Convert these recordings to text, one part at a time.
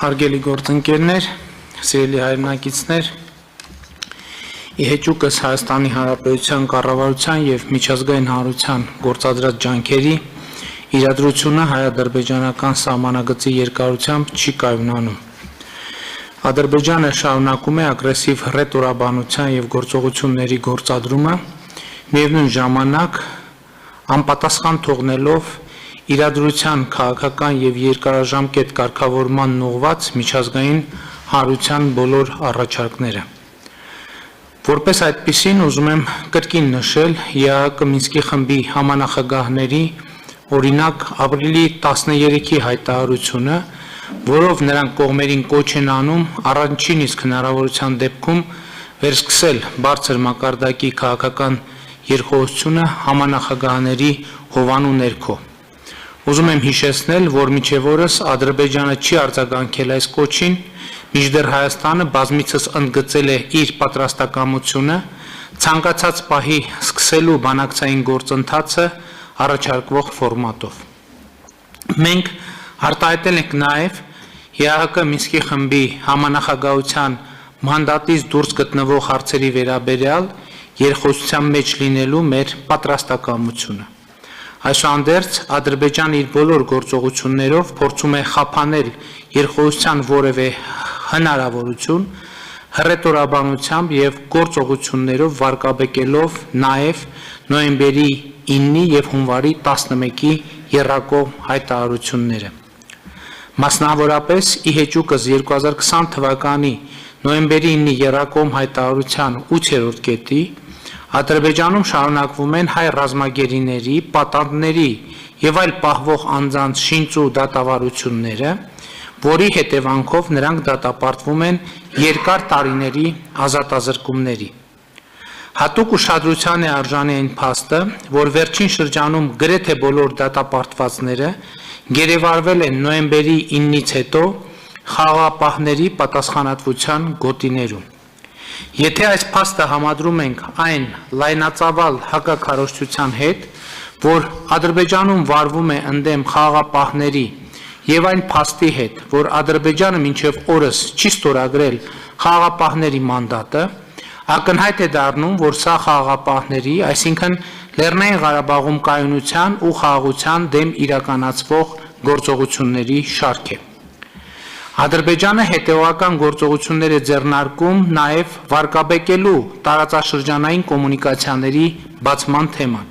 Հարգելի գործընկերներ, սիրելի հայրենակիցներ, իհեճուկս Հայաստանի Հանրապետության կառավարության եւ միջազգային հանրության գործադրած ջանքերի իրադրությունը հայ-ադրբեջանական սահմանագծի երկարությամբ չի կայունանում։ Ադրբեջանը շարունակում է ագրեսիվ ռետորաբանության եւ գործողությունների գործադրումը, միևնույն ժամանակ անպատասխան թողնելով իրադրության քաղաքական եւ երկարաժամկետ կարգավորման ուղղված միջազգային հանրության բոլոր առաջարկները։ Որպես այդպիսին ուզում եմ կրկին նշել ԵԱՀԿ Մինսկի խմբի համանախագահների օրինակ ապրիլի 13-ի հայտարարությունը, որով նրանք կողմերին կոչ են անում առանցին իսկ հնարավորության դեպքում վերսկսել բարձր մակարդակի քաղաքական երկխոսությունը համանախագահների հովանու ներքո։ Ուզում եմ հիշեցնել, որ մինչև օրս Ադրբեջանը չի արձագանքել այս կոչին, մինչդեռ Հայաստանը բազմիցս ընդգծել է իր պատրաստակամությունը ցանկացած պահի սկսելու բանակցային գործընթացը առաջարկվող ֆորմատով։ Մենք արտահայտել ենք նաև ԵԱՀԿ Մինսկի խմբի համանախագահության մանդատից դուրս գտնվող հարցերի վերաբերյալ երկխոսության մեջ լինելու մեր պատրաստակամությունը։ Այսուհանդերձ Ադրբեջանը իր բոլոր գործողություններով փորձում է խափանել երկխոսության որևէ հնարավորություն հռետորաբանությամբ եւ գործողություններով վարկաբեկելով նաեւ նոյեմբերի 9-ի եւ հունվարի 11-ի եռակողմ հայտարարությունները։ Մասնավորապես իհեճուկս 2020 թվականի նոյեմբերի 9-ի եռակողմ հայտարարության 8-րդ կետի Ադրբեջանում շարունակվում են հայ ռազմագերիների, պատանդների եւ այլ պահվող անձանց շինծ ու դատավարությունները, որի հետևանքով նրանք դատապարտվում են երկար տարիների ազատազրկումների։ Հատուկ ուշադրության է արժանի այն փաստը, որ վերջին շրջանում գրեթե բոլոր դատապարտվածները գերեվարվել են նոյեմբերի 9-ից հետո խաղաղապահների պատասխանատվության գոտիներում։ Եթե այս փաստը համադրում ենք այն լայնածավալ հակաքարոզչության հետ, որ Ադրբեջանում վարվում է ընդդեմ խաղաղապահների եւ այն փաստի հետ, որ Ադրբեջանը մինչեւ օրս չի ստորագրել խաղաղապահների մանդատը, ակնհայտ է դառնում, որ սա խաղաղապահների, այսինքն Լեռնային Ղարաբաղում կայունության ու խաղաղության դեմ իրականացվող գործողությունների շարք է։ Ադրբեջանը հետևողական գործողություններ է ձեռնարկում նաև վարկաբեկելու տարածաշրջանային կոմունիկացիաների բացման թեման։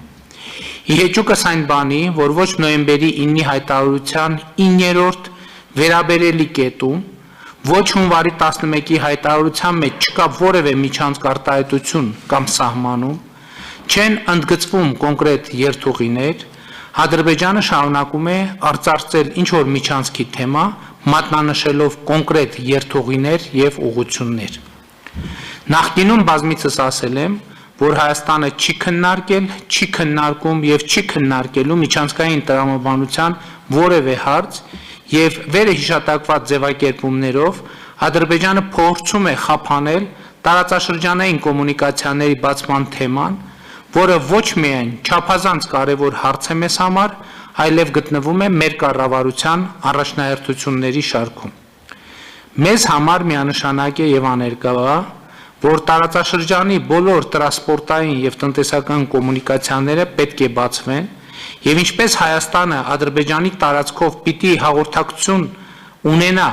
Իհեճուկս այն բանի, որ ոչ նոյեմբերի 9-ի հայտարարության 9-րդ վերաբերելի կետում, ոչ հունվարի 11-ի հայտարարության մեջ չկա որևէ միջանցք արտահայտություն կամ սահմանում, չեն ընդգծվում կոնկրետ երթուղիներ, Ադրբեջանը շարունակում է արծարծել ինչ-որ միջանցքի թեմա, մատնանշելով կոնկրետ երթուղիներ եւ ուղղություններ։ Նախկինում բազմիցս ասել եմ, որ Հայաստանը չի քննարկել, չի քննարկում եւ չի քննարկելու միջանցքային տրամաբանության որևէ հարց եւ վերը հիշատակված ձևակերպումներով Ադրբեջանը փորձում է խափանել տարածաշրջանային կոմունիկացիաների բացման թեման, որը ոչ միայն չափազանց կարևոր հարց է մեզ համար, այլև գտնվում է մեր կառավարության առաջնահերթությունների շարքում։ Մեզ համար միանշանակ է եւ աներկա, որ տարածաշրջանի բոլոր տրանսպորտային եւ տնտեսական կոմունիկացիաները պետք է բացվեն եւ ինչպես Հայաստանը Ադրբեջանի տարածքով պիտի հաղորդակցություն ունենա,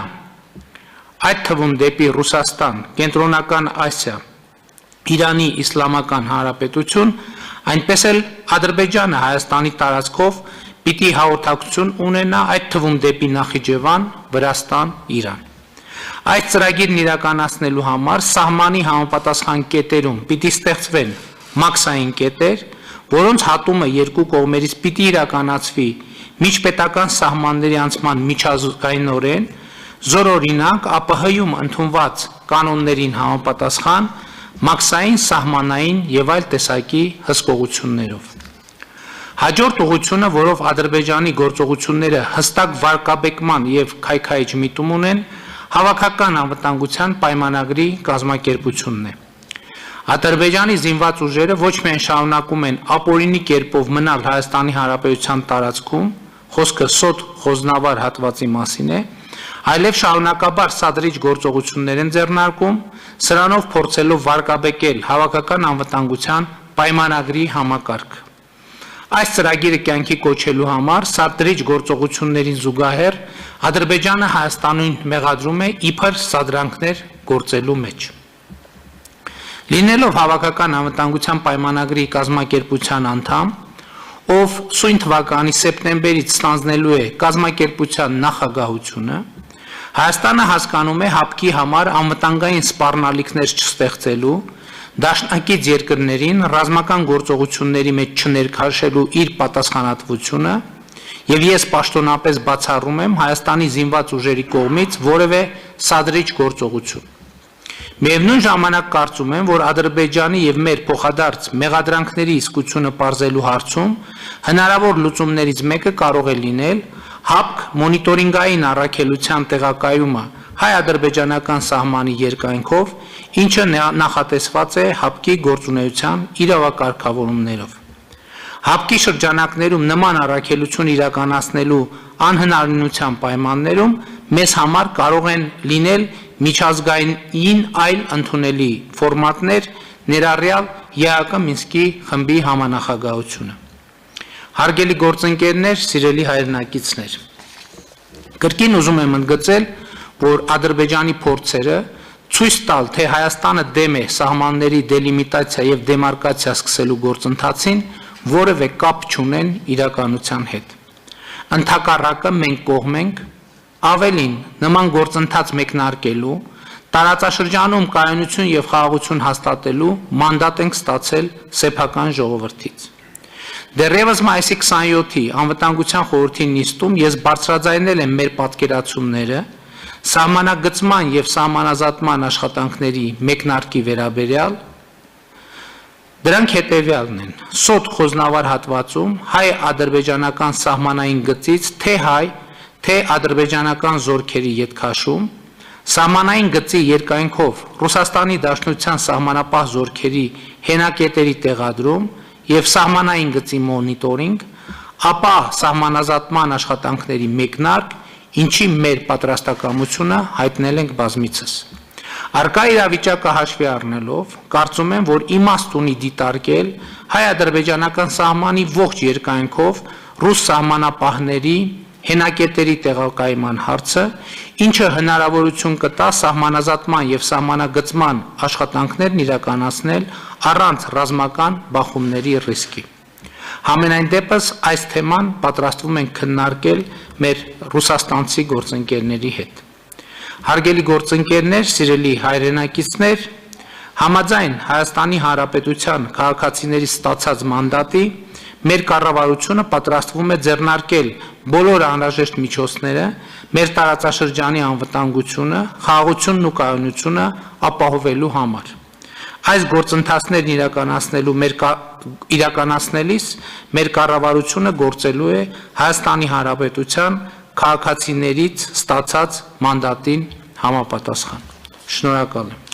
այդ թվում դեպի Ռուսաստան, Կենտրոնական Ասիա, Իրանի Իսլամական Հանրապետություն, այնպես էլ Ադրբեջանը Հայաստանի տարածքով պիտի հաղորդակցություն ունենա այդ թվում դեպի Նախիջևան, Վրաստան, Իրան։ Այդ ծրագիրն իրականացնելու համար սահմանի համապատասխան կետերում պիտի ստեղծվեն մաքսային կետեր, որոնց հատումը երկու կողմերից պիտի իրականացվի միջպետական սահմանների անցման միջազգայինորեն, զորօրինակ ԱՊՀ-ում ընդունված կանոններին համապատասխան մաքսային, սահմանային եւ այլ տեսակի հսկողություններով։ Հաջորդ ուղղությունը, որով Ադրբեջանի գործողությունները հստակ վարկաբեկման եւ քայքայիչ միտում ունեն, հավաքական անվտանգության պայմանագրի կազմակերպությունն է։ Ադրբեջանի զինված ուժերը ոչ միայն շարունակում են ապօրինի կերպով մնալ Հայաստանի Հանրապետության տարածքում, խոսքը սոտ խոզնավար հատվածի մասին է, այլև շարունակաբար սադրիչ գործողություններ են ձեռնարկում, սրանով փորձելով վարկաբեկել հավաքական անվտանգության պայմանագրի համակարգը։ Այս ծրագիրը կյանքի կոչելու համար սադրիչ գործողություններին զուգահեռ Ադրբեջանը Հայաստանին մեղադրում է իբր սադրանքներ գործելու մեջ։ Լինելով հավաքական անվտանգության պայմանագրի կազմակերպության անդամ, ով սույն թվականի սեպտեմբերից ստանձնելու է կազմակերպության նախագահությունը, Հայաստանը հասկանում է ՀԱՊԿ-ի համար անվտանգային սպառնալիքներ չստեղծելու, դաշնակից երկրներին ռազմական գործողությունների մեջ չներքաշելու իր պատասխանատվությունը, եւ ես պաշտոնապես բացառում եմ Հայաստանի զինված ուժերի կողմից որևէ սադրիչ գործողություն։ Միևնույն ժամանակ կարծում եմ, որ Ադրբեջանի եւ մեր փոխադարձ մեղադրանքների իսկությունը պարզելու հարցում հնարավոր լուծումներից մեկը կարող է լինել ՀԱՊԿ մոնիտորինգային առաքելության տեղակայումը հայ-ադրբեջանական սահմանի երկայնքով, ինչը նախատեսված է ՀԱՊԿ-ի գործունեության իրավակարգավորումներով։ ՀԱՊԿ-ի շրջանակներում նման առաքելություն իրականացնելու անհնարինության պայմաններում մեզ համար կարող են լինել միջազգային այլ ընդունելի ֆորմատներ, ներառյալ ԵԱՀԿ Մինսկի խմբի համանախագահությունը։ Հարգելի գործընկերներ, սիրելի հայրենակիցներ, կրկին ուզում եմ ընդգծել, որ Ադրբեջանի փորձերը ցույց տալ, թե Հայաստանը դեմ է սահմանների դելիմիտացիա եւ դեմարկացիա սկսելու գործընթացին, որևէ կապ չունեն իրականության հետ։ Ընդհակառակը մենք կողմ ենք, ավելին նման գործընթաց մեկնարկելու, տարածաշրջանում կայունություն եւ խաղաղություն հաստատելու մանդատ ենք ստացել սեփական ժողովրդից։ Դեռևս մայիսի 27-ի անվտանգության խորհրդի նիստում ես բարձրաձայնել եմ մեր պատկերացումները սահմանագծման եւ սահմանազատման աշխատանքների մեկնարկի վերաբերյալ։ Դրանք հետևյալն են. Սոտ խոզնավար հատվածում հայ-ադրբեջանական սահմանային գծից թե հայ, թե ադրբեջանական զորքերի ետքաշում, սահմանային գծի երկայնքով Ռուսաստանի Դաշնության սահմանապահ զորքերի հենակետերի տեղադրում եւ սահմանային գծի մոնիտորինգ, ապա սահմանազատման աշխատանքների մեկնարկ, ինչի մեր պատրաստակամությունը հայտնել ենք բազմիցս։ Արկա իրավիճակը հաշվի առնելով, կարծում եմ, որ իմաստ ունի դիտարկել հայ-ադրբեջանական սահմանի ողջ երկայնքով ռուս սահմանապահների հենակետերի տեղակայման հարցը, ինչը հնարավորություն կտա սահմանազատման եւ սահմանագծման աշխատանքներն իրականացնել առանց ռազմական բախումների ռիսկի։ Համենայն դեպս այս թեման պատրաստվում ենք քննարկել մեր ռուսաստանցի գործընկերների հետ։ Հարգելի գործընկերներ, սիրելի հայրենակիցներ, համաձայն Հայաստանի Հանրապետության քաղաքացիների ստացած մանդատի մեր կառավարությունը պատրաստվում է ձեռնարկել բոլոր անհրաժեշտ միջոցները մեր տարածաշրջանի անվտանգությունը, խաղաղությունն ու կայունությունը ապահովելու համար։ Այս գործընթացներն իրականացնելիս մեր կառավարությունը գործելու է Հայաստանի Հանրապետության քաղաքացիներից ստացած մանդատին համապատասխան։ Շնորհակալ եմ։